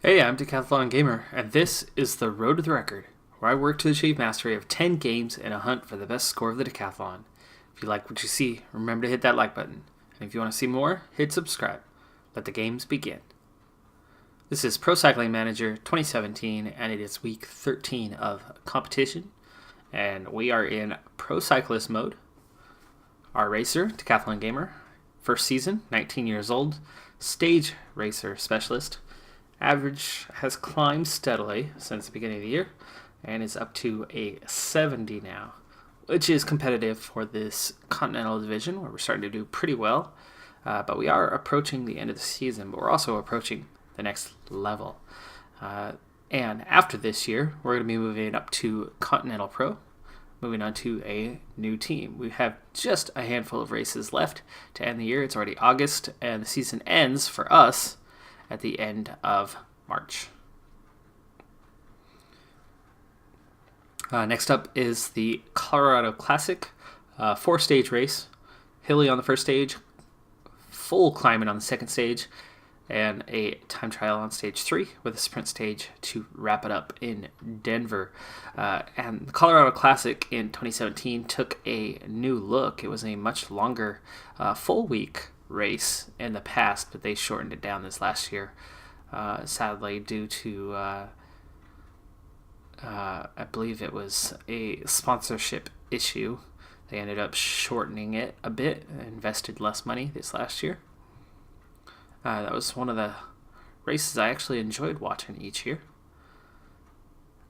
Hey, I'm Decathlon Gamer, and this is the Road to the Record, where I work to achieve mastery of 10 games in a hunt for the best score of the Decathlon. If you like what you see, remember to hit that like button. And if you want to see more, hit subscribe. Let the games begin. This is Pro Cycling Manager 2017, and it is week 13 of competition. And we are in Pro Cyclist mode. Our racer, Decathlon Gamer, first season, 19 years old, stage racer specialist. Average has climbed steadily since the beginning of the year and is up to a 70 now, which is competitive for this Continental Division where we're starting to do pretty well. But we are approaching the end of the season, but we're also approaching the next level. And after this year, we're going to be moving up to Continental Pro, moving on to a new team. We have just a handful of races left to end the year. It's already August, and the season ends for us at the end of March. Next up is the Colorado Classic, 4-stage race. Hilly on the first stage, full climbing on the second stage, and a time trial on stage 3 with a sprint stage to wrap it up in Denver. And the Colorado Classic in 2017 took a new look. It was a much longer full week race in the past, but they shortened it down this last year, sadly due to I believe it was a sponsorship issue. They ended up shortening it a bit and invested less money this last year. That was one of the races I actually enjoyed watching each year.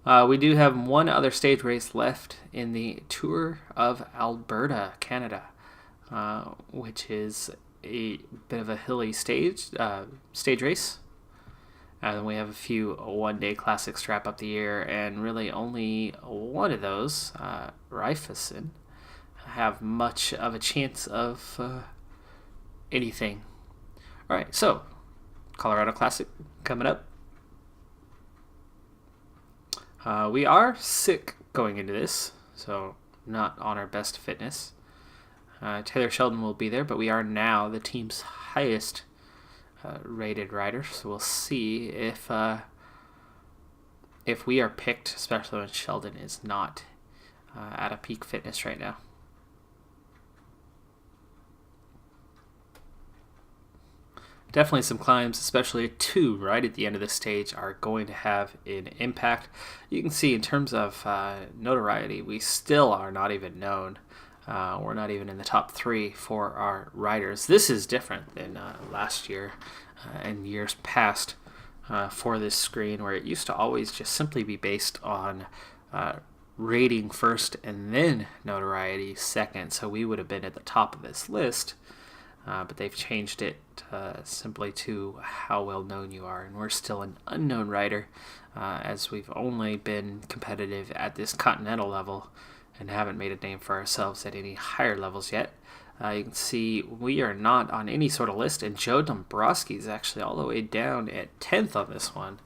We do have one other stage race left in the Tour of Alberta, Canada, which is a bit of a hilly stage race. And then we have a few one-day classics to wrap up the year, and really only one of those, Rifeson, have much of a chance of anything. All right, so Colorado Classic coming up. We are sick going into this, so not on our best fitness. Taylor Sheldon will be there, but we are now the team's highest rated rider, so we'll see if we are picked, especially when Sheldon is not at a peak fitness right now. Definitely some climbs, especially 2 right at the end of the stage, are going to have an impact. You can see in terms of notoriety, we still are not even known. We're not even in the top 3 for our riders. This is different than last year and years past for this screen, where it used to always just simply be based on rating first and then notoriety second. So we would have been at the top of this list, but they've changed it simply to how well known you are. And we're still an unknown rider, as we've only been competitive at this continental level and haven't made a name for ourselves at any higher levels yet. You can see we are not on any sort of list, and Joe Dombrowski is actually all the way down at 10th on this one.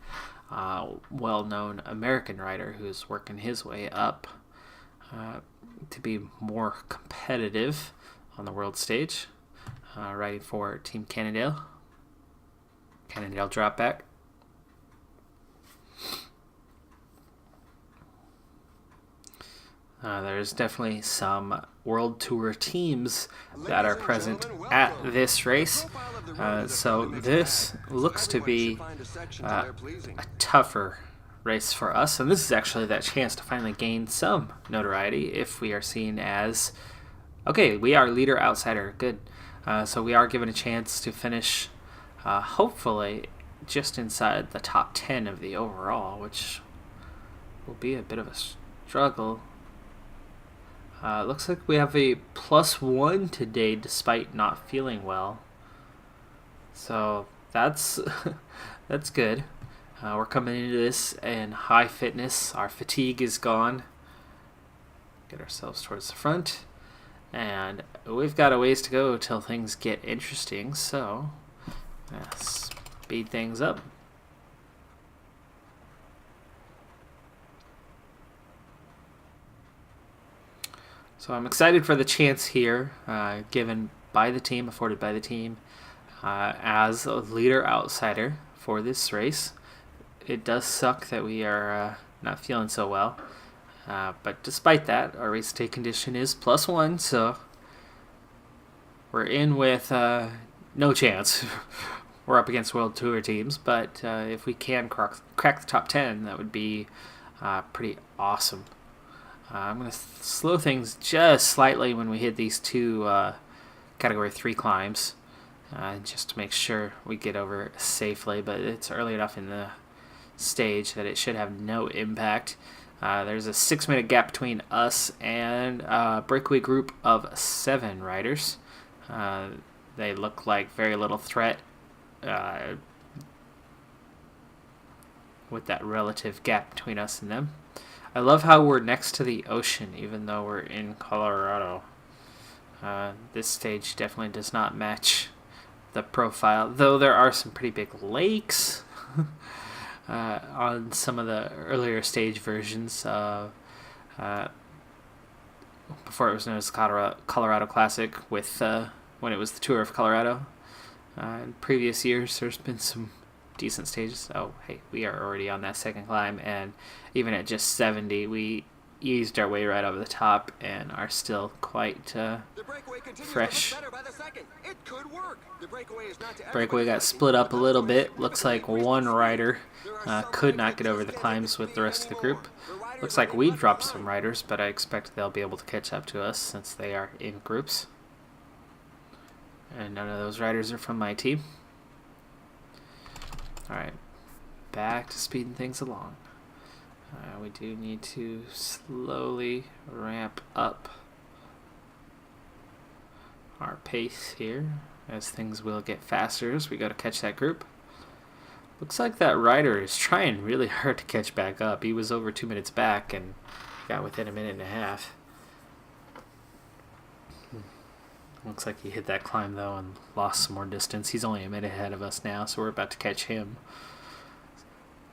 Well-known American rider who's working his way up to be more competitive on the world stage, riding for Team Cannondale. Cannondale drop back. There's definitely some World Tour teams that are present at this race. So this looks to be a tougher race for us. And this is actually that chance to finally gain some notoriety if we are seen as, okay, we are leader outsider. Good. So we are given a chance to finish, hopefully, just inside the top 10 of the overall, which will be a bit of a struggle. Looks like we have a +1 today despite not feeling well. So that's that's good. We're coming into this in high fitness. Our fatigue is gone. Get ourselves towards the front. And we've got a ways to go till things get interesting. So speed things up. So I'm excited for the chance here, given by the team, afforded by the team, as a leader outsider for this race. it does suck that we are not feeling so well. But despite that, our race day condition is +1, so we're in with no chance. We're up against World Tour teams, but if we can crack the top 10, that would be pretty awesome. I'm going to slow things just slightly when we hit these two Category 3 climbs, just to make sure we get over safely, but it's early enough in the stage that it should have no impact. There's a 6-minute gap between us and a breakaway group of 7 riders. They look like very little threat with that relative gap between us and them. I love how we're next to the ocean, even though we're in Colorado. This stage definitely does not match the profile, though there are some pretty big lakes on some of the earlier stage versions of before it was known as Colorado Classic, with when it was the Tour of Colorado. In previous years, there's been some decent stages. Oh, hey, we are already on that second climb, and even at just 70, we eased our way right over the top and are still quite fresh. Breakaway got split up a little bit. Looks like one rider could not get over the climbs with the rest of the group. Looks like we dropped some riders, but I expect they'll be able to catch up to us since they are in groups. And none of those riders are from my team. Alright, back to speeding things along. We do need to slowly ramp up our pace here, as things will get faster as we go to catch that group. Looks like that rider is trying really hard to catch back up. He was over 2 minutes back and got within a minute and a half. Looks like he hit that climb though and lost some more distance. He's only a minute ahead of us now, so we're about to catch him.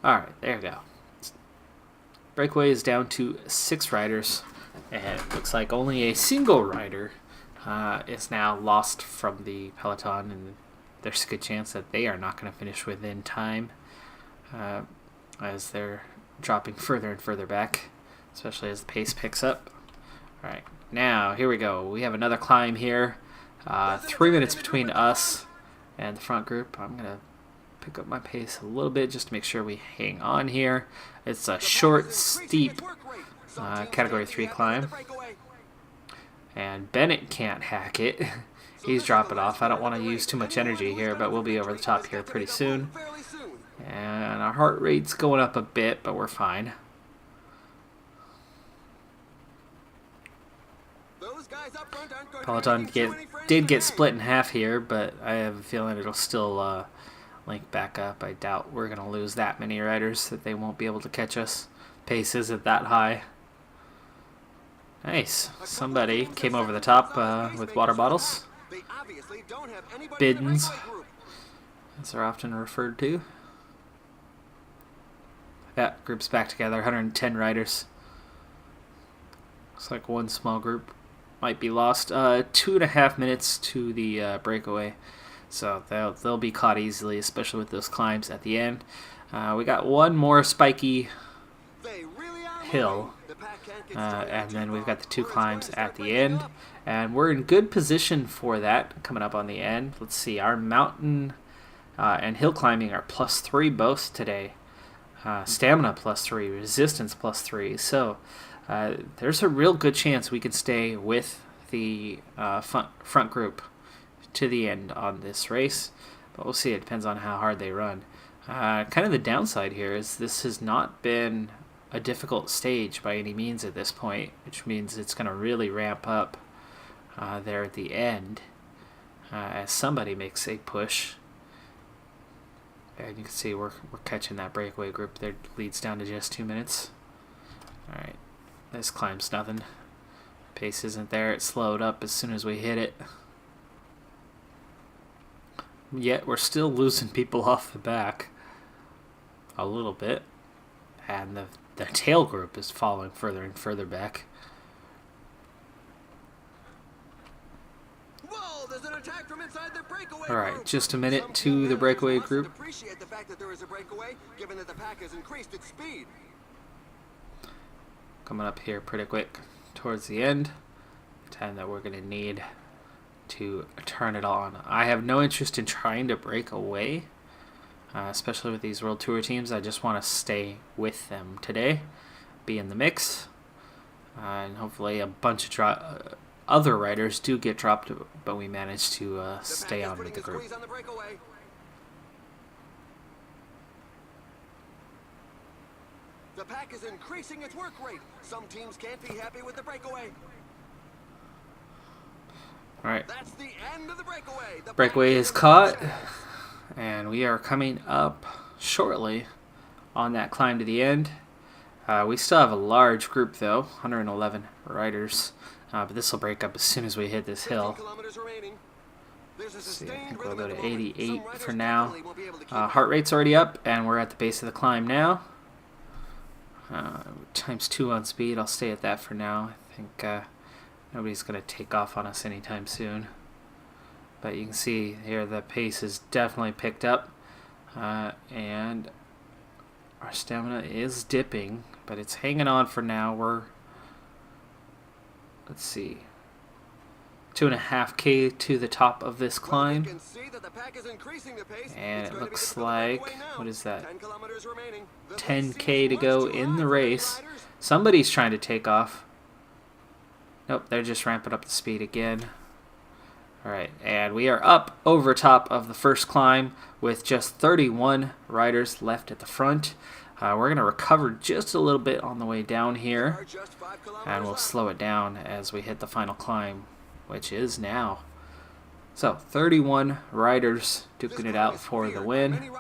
Alright, there we go. Breakaway is down to 6 riders, and it looks like only a single rider is now lost from the peloton, and there's a good chance that they are not going to finish within time as they're dropping further and further back, especially as the pace picks up. Alright, now here we go. We have another climb here. 3 minutes between us and the front group. I'm going to pick up my pace a little bit just to make sure we hang on here. It's a short, steep Category 3 climb. And Bennett can't hack it. He's dropping off. I don't want to use too much energy here, but we'll be over the top here pretty soon. And our heart rate's going up a bit, but we're fine. Peloton did get split in half here, but I have a feeling it'll still link back up. I doubt we're going to lose that many riders, that they won't be able to catch us. Pace isn't that high. Nice. Somebody came over the top with water bottles. Bidens, as they're often referred to. That group's back together, 110 riders. Looks like one small group might be lost. 2.5 minutes to the breakaway. So they'll be caught easily, especially with those climbs at the end. We got one more spiky hill, and then we've got the 2 climbs at the end. And we're in good position for that coming up on the end. Let's see, our mountain and hill climbing are +3 both today. Stamina +3, resistance +3. So there's a real good chance we could stay with the front group to the end on this race, but we'll see. It depends on how hard they run. Kind of the downside here is this has not been a difficult stage by any means at this point, which means it's going to really ramp up there at the end as somebody makes a push. And you can see we're catching that breakaway group. Their leads down to just 2 minutes. Alright, this climb's nothing. Pace isn't there. It slowed up as soon as we hit it. Yet we're still losing people off the back a little bit, and the tail group is falling further and further back. Whoa, there's an All right, just a minute to the breakaway group. Appreciate the fact that there is a breakaway, given that the pack has increased its speed. Coming up here pretty quick towards the end. Time that we're going to need to turn it on. I have no interest in trying to break away, especially with these World Tour teams. I just want to stay with them today, be in the mix, and hopefully a bunch of other riders do get dropped, but we manage to stay on with the group. The pack is increasing its work rate. Some teams can't be happy with the breakaway. All right. That's the end of the breakaway. The Breakaway is caught, and we are coming up shortly on that climb to the end. We still have a large group though, 111 riders, but this will break up as soon as we hit this hill. Let's see, I think we'll go to 88 for now. Heart rate's already up, and we're at the base of the climb now. ×2 on speed. I'll stay at that for now. I think nobody's going to take off on us anytime soon. But you can see here the pace is definitely picked up. And our stamina is dipping, but it's hanging on for now. We're, let's see, 2.5K to the top of this climb. And it looks like, what is that? 10K to go in the race. Somebody's trying to take off. Nope, they're just ramping up the speed again. Alright, and we are up over top of the first climb with just 31 riders left at the front. We're going to recover just a little bit on the way down here, and we'll slow it down as we hit the final climb, which is now. So 31 riders duking it out for the win,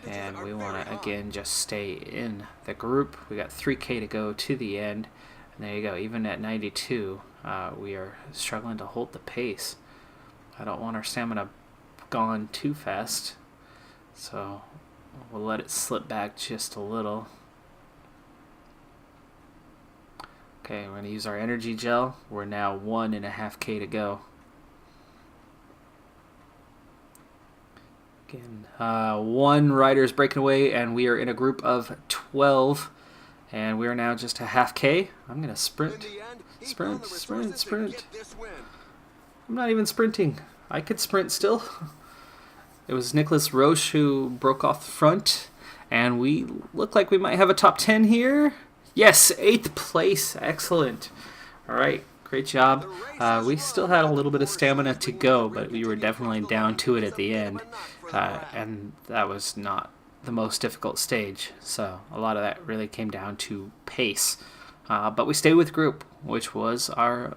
and we want to again just stay in the group. We got 3K to go to the end, and there you go. Even at 92, we are struggling to hold the pace. I don't want our stamina gone too fast, so we'll let it slip back just a little. Okay, we're going to use our energy gel. We're now 1.5K to go. Again, one rider is breaking away, and we are in a group of 12, and we are now just a half K. I'm going to sprint. Sprint. I'm not even sprinting. I could sprint still. It was Nicholas Roche who broke off the front, and we look like we might have a top 10 here. Yes, 8th place. Excellent. All right, great job. We still had a little bit of stamina to go, but we were definitely down to it at the end, and that was not the most difficult stage. So a lot of that really came down to pace. But we stayed with group, which was our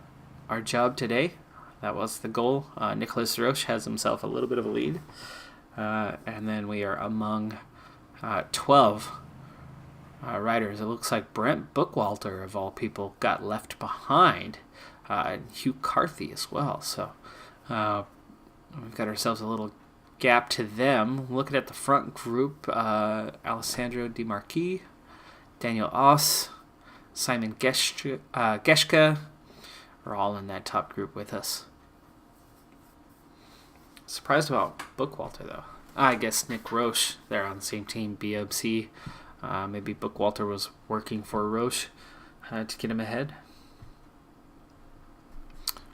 job today. That was the goal. Nicholas Roche has himself a little bit of a lead. And then we are among 12 riders. It looks like Brent Bookwalter, of all people, got left behind. And Hugh Carthy as well. So we've got ourselves a little gap to them. Looking at the front group, Alessandro Di Marchi, Daniel Oss, Simon Geschke are all in that top group with us. Surprised about Bookwalter, though. I guess Nick Roche, they're on the same team, BMC. Maybe Bookwalter was working for Roche to get him ahead.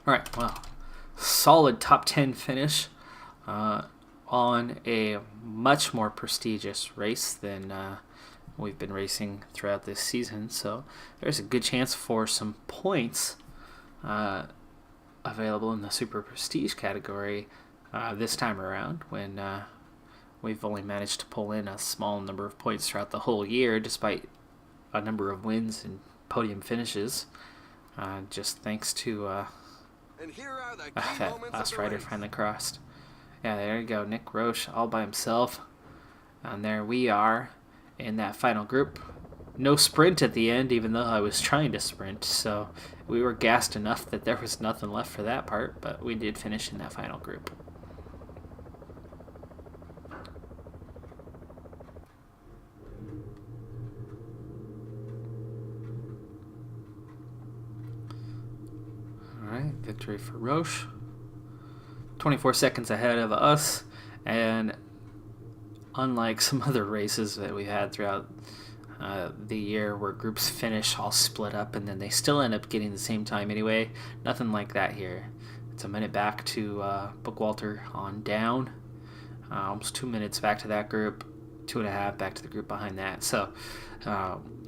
All right, well, solid top 10 finish on a much more prestigious race than we've been racing throughout this season. So there's a good chance for some points available in the Super Prestige category this time around, when we've only managed to pull in a small number of points throughout the whole year, despite a number of wins and podium finishes, just thanks to that last rider finally crossed. Yeah, there you go, Nick Roche all by himself, and there we are in that final group. No sprint at the end, even though I was trying to sprint, so we were gassed enough that there was nothing left for that part, but we did finish in that final group. Alright, victory for Roche. 24 seconds ahead of us, and unlike some other races that we've had throughout the year where groups finish all split up and then they still end up getting the same time anyway, nothing like that here. It's a minute back to Bookwalter on down, almost 2 minutes back to that group, 2.5 back to the group behind that. So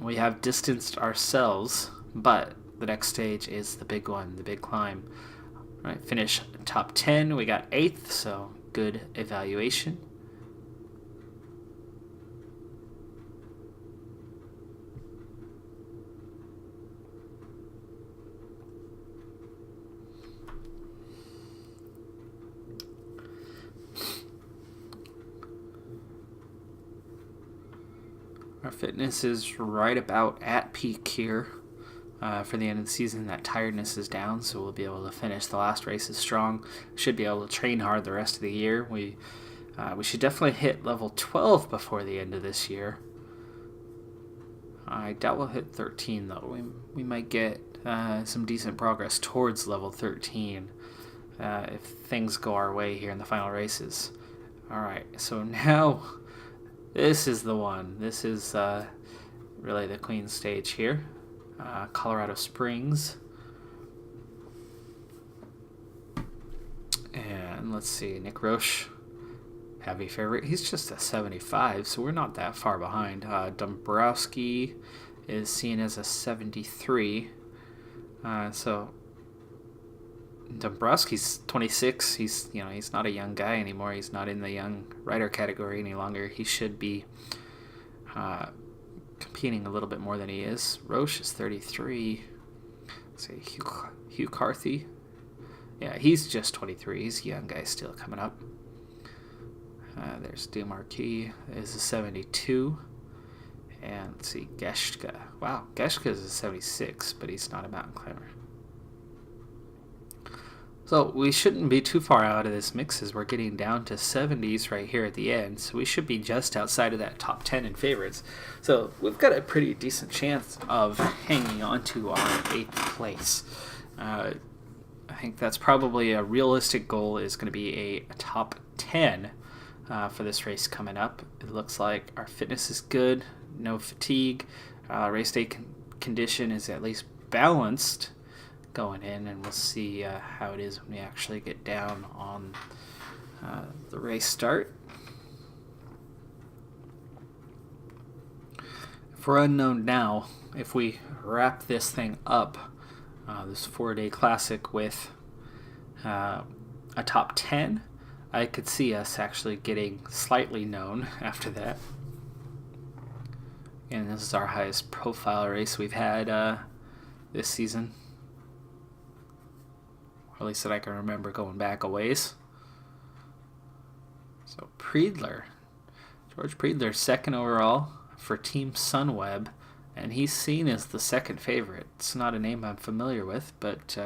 we have distanced ourselves, but the next stage is the big one, the big climb. All right, finish top 10. We got 8th, so good evaluation. Our fitness is right about at peak here for the end of the season. That tiredness is down, so we'll be able to finish the last races strong. Should be able to train hard the rest of the year. We should definitely hit level 12 before the end of this year. I doubt we'll hit 13 though. We might get some decent progress towards level 13 if things go our way here in the final races. Alright, so now this is the one. This is really the Queen stage here. Colorado Springs. And let's see, Nick Roche, heavy favorite. He's just a 75, so we're not that far behind. Dombrowski is seen as a 73. So Dombrowski's 26. He's not a young guy anymore. He's not in the young rider category any longer. He should be competing a little bit more than he is. Roche is 33. Let's see, Hugh Carthy. Yeah, he's just 23. He's a young guy still coming up. There's Demarquis is a 72. And let's see, Geschke. Wow, Geschke is a 76, but he's not a mountain climber. So we shouldn't be too far out of this mix as we're getting down to 70s right here at the end. So we should be just outside of that top 10 in favorites. So we've got a pretty decent chance of hanging on to our 8th place. I think that's probably a realistic goal, is going to be a top 10 for this race coming up. It looks like our fitness is good, no fatigue. Race day condition is at least balanced going in, and we'll see how it is when we actually get down on the race start. If we're unknown now, if we wrap this thing up, this 4-day classic, with a top 10, I could see us actually getting slightly known after that. And this is our highest profile race we've had this season. Or at least that I can remember going back a ways. So Priedler. George Priedler, 2nd overall for Team Sunweb. And he's seen as the 2nd favorite. It's not a name I'm familiar with, but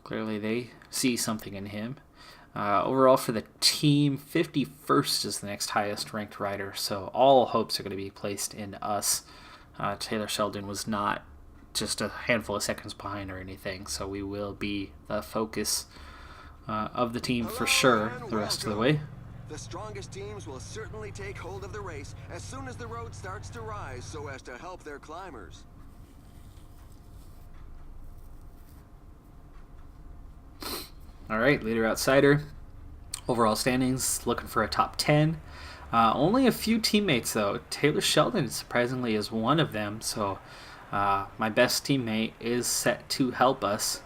clearly they see something in him. Overall for the team, 51st is the next highest ranked rider, so all hopes are going to be placed in us. Taylor Sheldon was not just a handful of seconds behind or anything, so we will be the focus of the team for sure the rest of the way. The strongest teams will certainly take hold of the race as soon as the road starts to rise, so as to help their climbers. All right, leader outsider. Overall standings, looking for a top 10. Only a few teammates, though. Taylor Sheldon, surprisingly, is one of them. So my best teammate is set to help us.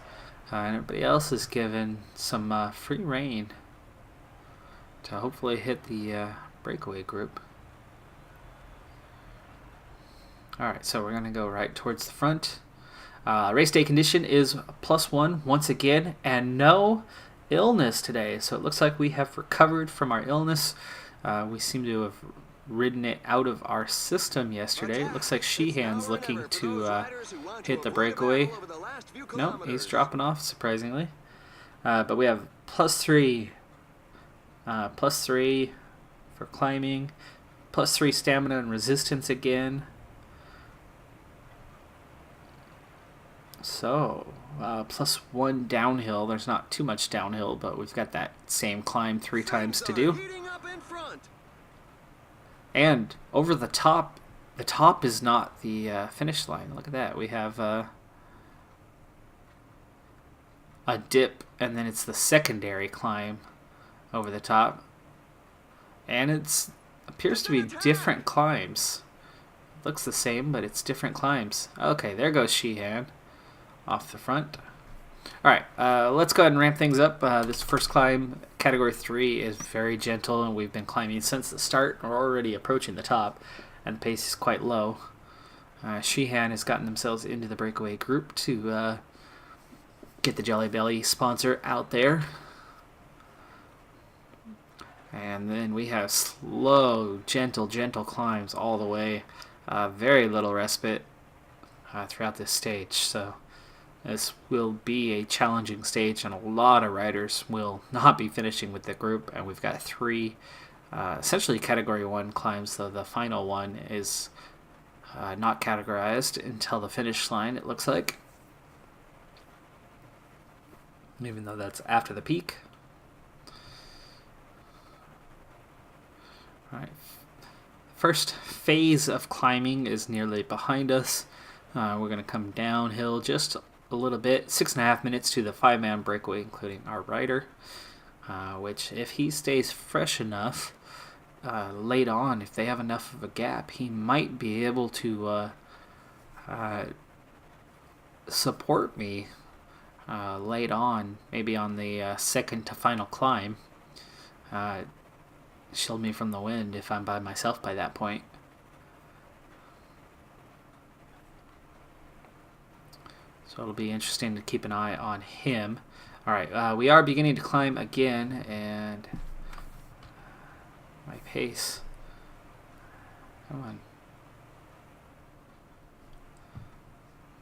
And everybody else is given some free rein to hopefully hit the breakaway group. All right, so we're going to go right towards the front. Race day condition is +1 once again, and no illness today. So it looks like we have recovered from our illness. We seem to have ridden it out of our system yesterday. It looks like Sheehan's looking to hit the breakaway. No, he's dropping off, surprisingly. But we have +3 for climbing, +3 stamina and resistance again. So, +1 downhill. There's not too much downhill, but we've got that same climb 3 times to do. And over the top is not the finish line. Look at that. We have a dip, and then it's the secondary climb over the top. And it appears to be different climbs. Looks the same, but it's different climbs. Okay, there goes Sheehan off the front. Alright, let's go ahead and ramp things up. This first climb, Category 3, is very gentle, and we've been climbing since the start. We're already approaching the top, and the pace is quite low. Sheehan has gotten themselves into the breakaway group to get the Jelly Belly sponsor out there. And then we have slow, gentle climbs all the way. Very little respite throughout this stage. So this will be a challenging stage, and a lot of riders will not be finishing with the group. And we've got 3 essentially Category 1 climbs, though the final one is not categorized until the finish line, it looks like. Even though that's after the peak. Alright, first phase of climbing is nearly behind us. We're going to come downhill just a little bit. 6.5 minutes to the 5-man breakaway, including our rider, which if he stays fresh enough late on, if they have enough of a gap, he might be able to support me late on, maybe on the second to final climb. Shield me from the wind if I'm by myself by that point. So it'll be interesting to keep an eye on him. Alright, we are beginning to climb again, and my pace. Come on.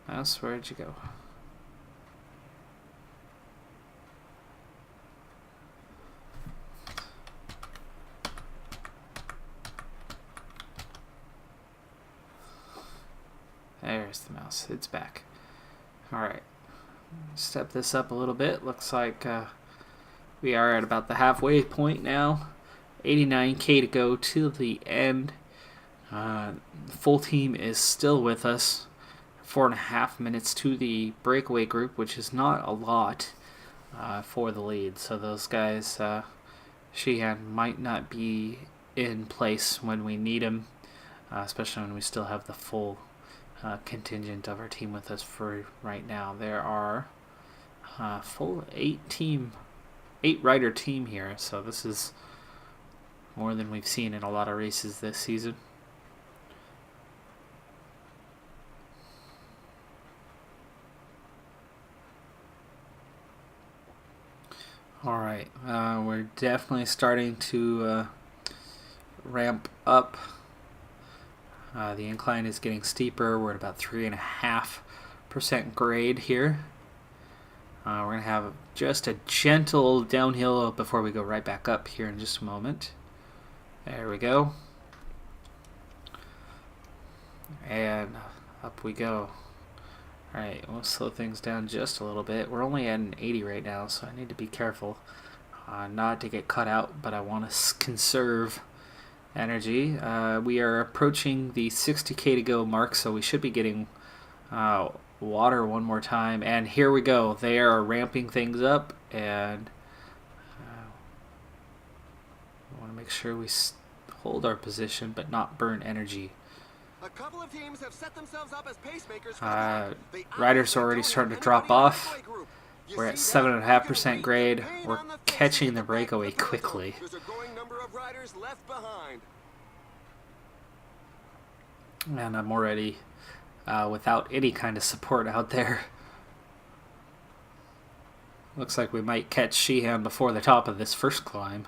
Mouse, where'd you go? There's the mouse. It's back. Alright. Step this up a little bit. Looks like we are at about the halfway point now. 89k to go to the end. The full team is still with us. 4.5 minutes to the breakaway group, which is not a lot for the lead. So those guys, Sheehan might not be in place when we need him, especially when we still have the full contingent of our team with us for right now. There are full 8-rider team here, so this is more than we've seen in a lot of races this season. Alright, we're definitely starting to ramp up. The incline is getting steeper. We're at about 3.5% grade here. We're going to have just a gentle downhill before we go right back up here in just a moment. There we go. And up we go. Alright, we'll slow things down just a little bit. We're only at an 80 right now, so I need to be careful not to get cut out, but I want to conserve energy. We are approaching the 60k to go mark, so we should be getting water one more time. And here we go. They are ramping things up, and we want to make sure we hold our position but not burn energy. A couple of teams have set themselves up as pacemakers. Riders are already starting to drop off. We're at 7.5% grade. We're catching the breakaway quickly. There's a growing number of riders left behind. And I'm already without any kind of support out there. Looks like we might catch Sheehan before the top of this first climb.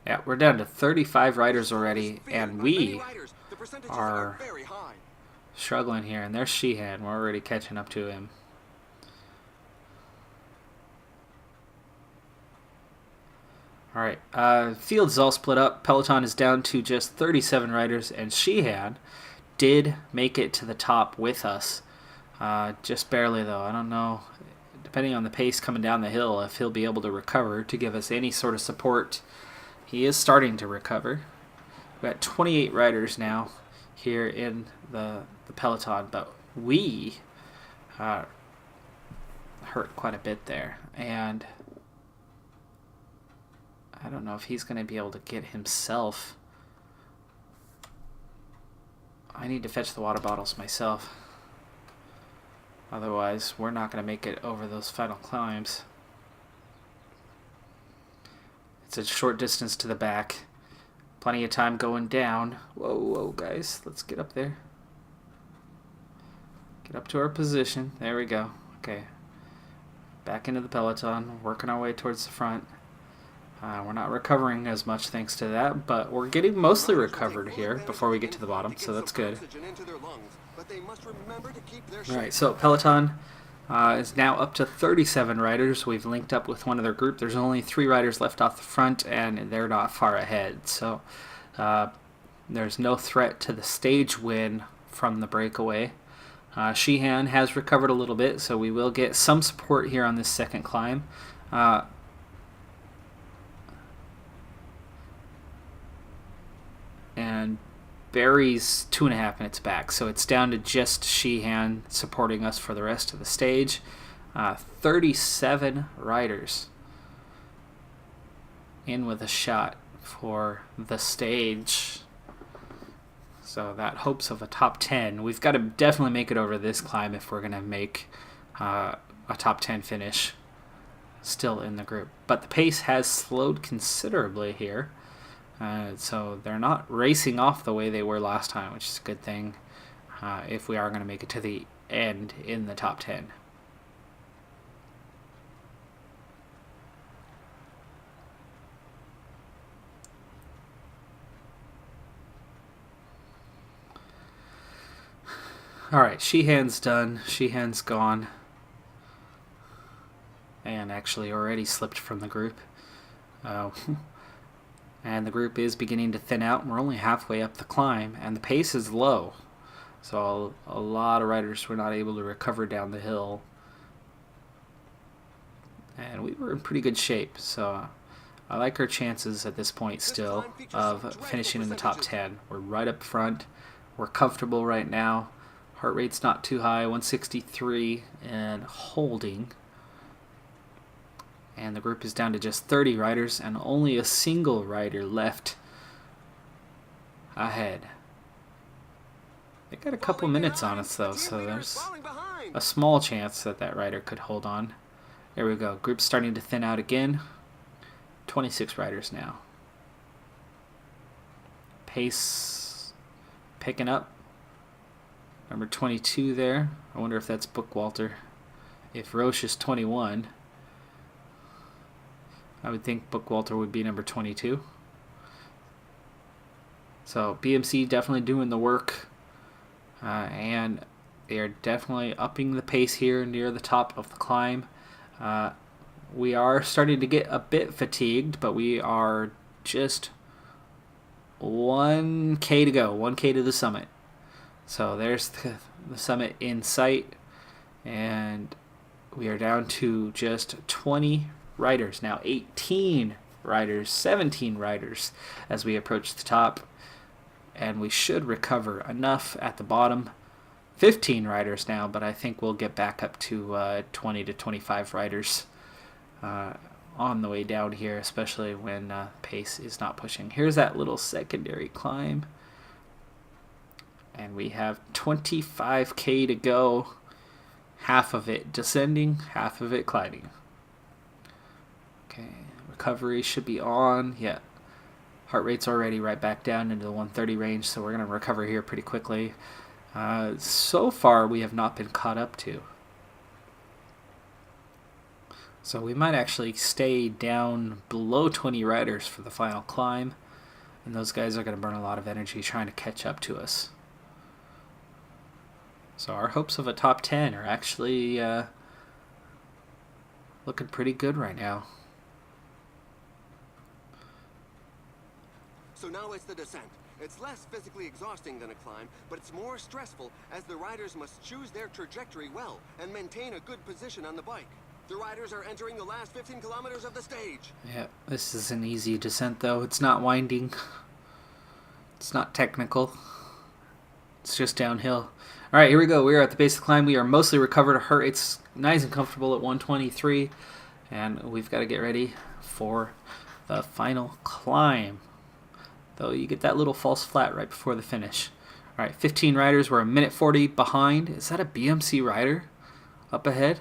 Yeah, we're down to 35 riders already, and we are struggling here. And there's Sheehan. We're already catching up to him. Alright, field's all split up. Peloton is down to just 37 riders, and Sheehan did make it to the top with us. Just barely, though. I don't know, depending on the pace coming down the hill, if he'll be able to recover to give us any sort of support. He is starting to recover. We've got 28 riders now here in the Peloton, but we hurt quite a bit there. And I don't know if he's going to be able to get himself. I need to fetch the water bottles myself. Otherwise, we're not going to make it over those final climbs. It's a short distance to the back. Plenty of time going down. Whoa, whoa, guys. Let's get up there. Get up to our position. There we go. Okay. Back into the Peloton. Working our way towards the front. We're not recovering as much thanks to that, but we're getting mostly recovered here before we get to the bottom, so that's good. Alright, so Peloton is now up to 37 riders. We've linked up with one other group. There's only 3 riders left off the front, and they're not far ahead. So there's no threat to the stage win from the breakaway. Sheehan has recovered a little bit, so we will get some support here on this second climb. And Barry's 2.5 minutes back, so it's down to just Sheehan supporting us for the rest of the stage. 37 riders in with a shot for the stage. So that hopes of a top 10. We've got to definitely make it over this climb if we're going to make a top 10 finish still in the group. But the pace has slowed considerably here. So they're not racing off the way they were last time, which is a good thing if we are going to make it to the end in the top 10. Alright, Sheehan's done. Sheehan's gone. And actually already slipped from the group. And the group is beginning to thin out. We're only halfway up the climb, and the pace is low. So a lot of riders were not able to recover down the hill. And we were in pretty good shape, so I like our chances at this point still of finishing in the top 10. We're right up front. We're comfortable right now. Heart rate's not too high, 163 and holding. And the group is down to just 30 riders and only a single rider left ahead. They got a couple minutes on us though, so there's a small chance that that rider could hold on. There we go. Group's starting to thin out again. 26 riders now. Pace picking up. Number 22 there. I wonder if that's Bookwalter. If Roche is 21, I would think Bookwalter would be number 22. So BMC definitely doing the work. And they are definitely upping the pace here near the top of the climb. We are starting to get a bit fatigued, but we are just 1K to go, 1K to the summit. So there's the summit in sight, and we are down to just 20 riders now. 18 riders, 17 riders as we approach the top, and we should recover enough at the bottom. 15 riders now, but I think we'll get back up to 20 to 25 riders on the way down here, especially when pace is not pushing. Here's that little secondary climb, and we have 25K to go. Half of it descending, half of it climbing. Okay, recovery should be on. Yeah, heart rate's already right back down into the 130 range, so we're going to recover here pretty quickly. So far, we have not been caught up to. So we might actually stay down below 20 riders for the final climb, and those guys are going to burn a lot of energy trying to catch up to us. So our hopes of a top 10 are actually looking pretty good right now. So now it's the descent. It's less physically exhausting than a climb, but it's more stressful as the riders must choose their trajectory well and maintain a good position on the bike. The riders are entering the last 15 kilometers of the stage. Yeah, this is an easy descent though. It's not winding. It's not technical. It's just downhill. All right, here we go. We are at the base of the climb. We are mostly recovered. It's nice and comfortable at 123, and we've got to get ready for the final climb. Though you get that little false flat right before the finish. All right, 15 riders. We're a minute 40 behind. Is that a BMC rider up ahead?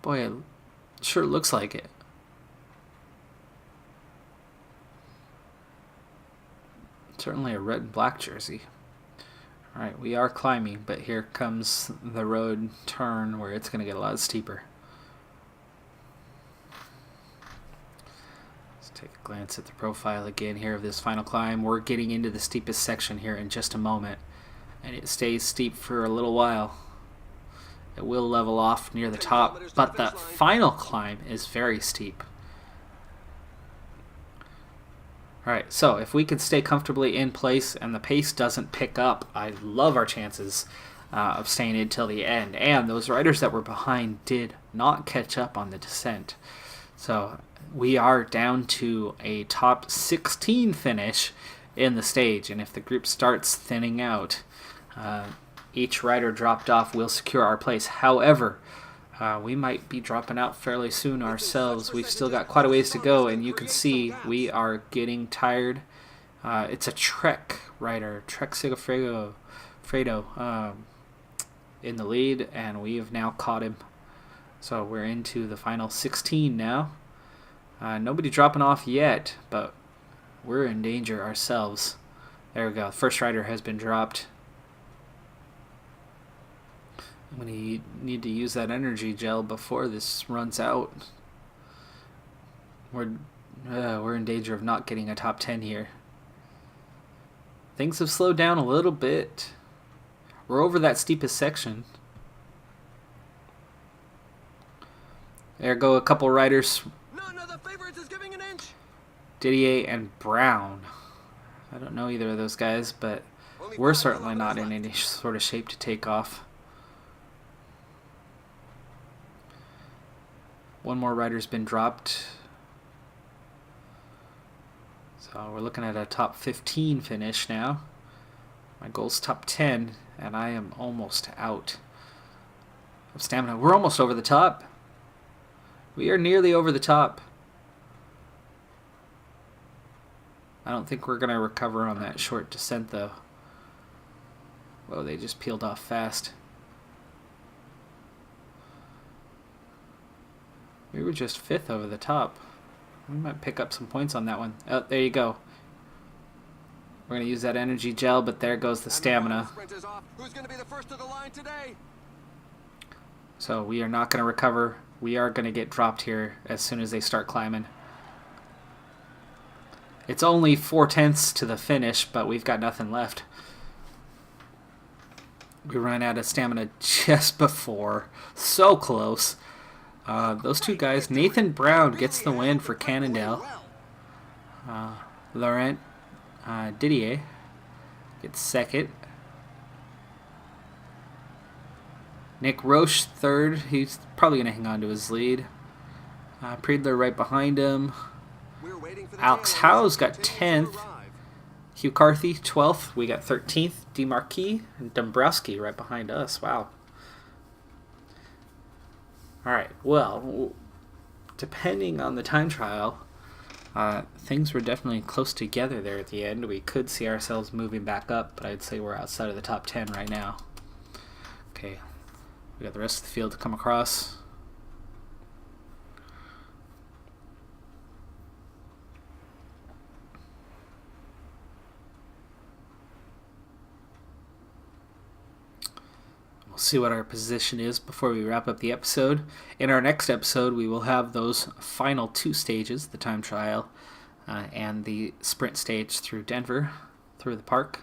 Boy, it sure looks like it. Certainly a red and black jersey. All right, we are climbing, but here comes the road turn where it's going to get a lot steeper. Let's take a glance at the profile again here of this final climb. We're getting into the steepest section here in just a moment, and it stays steep for a little while. It will level off near the top, but the final climb is very steep. Alright, so if we can stay comfortably in place and the pace doesn't pick up, I love our chances of staying in till the end. And those riders that were behind did not catch up on the descent. So we are down to a top 16 finish in the stage. And if the group starts thinning out, each rider dropped off will secure our place. However, we might be dropping out fairly soon ourselves. We've still got quite a ways to go, and you can see we are getting tired. It's a Trek rider, Trek Sigafredo, in the lead, and we have now caught him. So we're into the final 16 now. Nobody dropping off yet, but we're in danger ourselves. There we go. First rider has been dropped. I'm going to need to use that energy gel before this runs out. We're in danger of not getting a top 10 here. Things have slowed down a little bit. We're over that steepest section. There go a couple riders. None of the favorites is giving an inch. Didier and Brown. I don't know either of those guys, but we're certainly not in any sort of shape to take off. One more rider's been dropped. So we're looking at a top 15 finish now. My goal's top 10, and I am almost out of stamina. We're almost over the top. We are nearly over the top. I don't think we're going to recover on that short descent, though. Whoa, they just peeled off fast. We were just 5th over the top. We might pick up some points on that one. Oh, there you go. We're going to use that energy gel, but there goes the stamina. Who's going to be the first of the line today? So we are not going to recover. We are going to get dropped here as soon as they start climbing. It's only 4/10 to the finish, but we've got nothing left. We ran out of stamina just before. So close. Those two guys, Nathan Brown gets the win for Cannondale. Laurent Didier gets second. Nick Roche third. He's probably going to hang on to his lead. Priedler right behind him. Alex Howes got 10th. Hugh Carthy 12th. We got 13th. DeMarquis and Dombrowski right behind us. Wow. Alright, well, depending on the time trial, things were definitely close together there at the end. We could see ourselves moving back up, but I'd say we're outside of the top 10 right now. Okay, we got the rest of the field to come across. We'll see what our position is before we wrap up the episode. In our next episode, we will have those final 2 stages, the time trial and the sprint stage through Denver, through the park.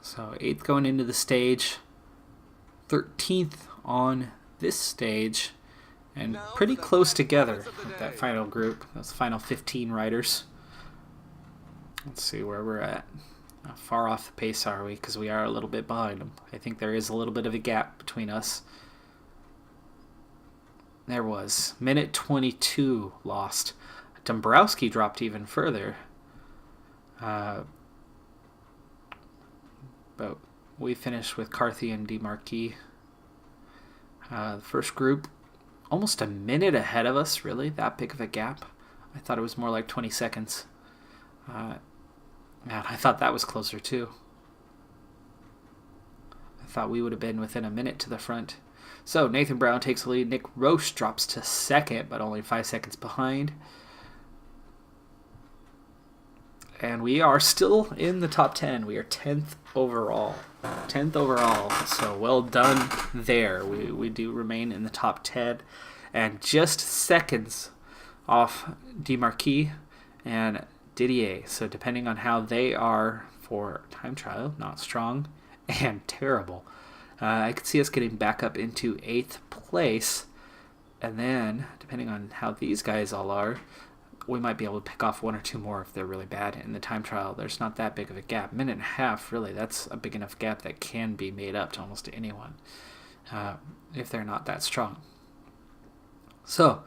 So 8th going into the stage, 13th on this stage and pretty close together with that final group, those final 15 riders. Let's see where we're at. How far off the pace are we? Because we are a little bit behind them. I think there is a little bit of a gap between us. There was. Minute 22 lost. Dombrowski dropped even further. But we finished with Carthy and DeMarquis. The first group, almost a minute ahead of us, really? That big of a gap? I thought it was more like 20 seconds. Man, I thought that was closer too. I thought we would have been within a minute to the front. So Nathan Brown takes the lead. Nick Roche drops to second, but only 5 seconds behind. And we are still in the top 10. We are 10th overall. 10th overall. So well done there. We do remain in the top 10. And just seconds off DeMarquis and Didier. So depending on how they are for time trial, not strong and terrible. I could see us getting back up into 8th place. And then, depending on how these guys all are, we might be able to pick off 1 or 2 more if they're really bad in the time trial. There's not that big of a gap. Minute and a half, really, that's a big enough gap that can be made up to almost anyone if they're not that strong. So,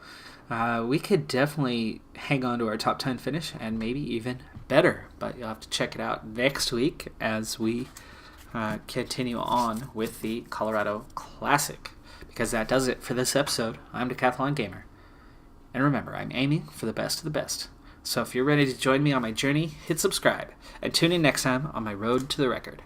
we could definitely hang on to our top 10 finish and maybe even better. But you'll have to check it out next week as we continue on with the Colorado Classic. Because that does it for this episode. I'm Decathlon Gamer. And remember, I'm aiming for the best of the best. So if you're ready to join me on my journey, hit subscribe. And tune in next time on my road to the record.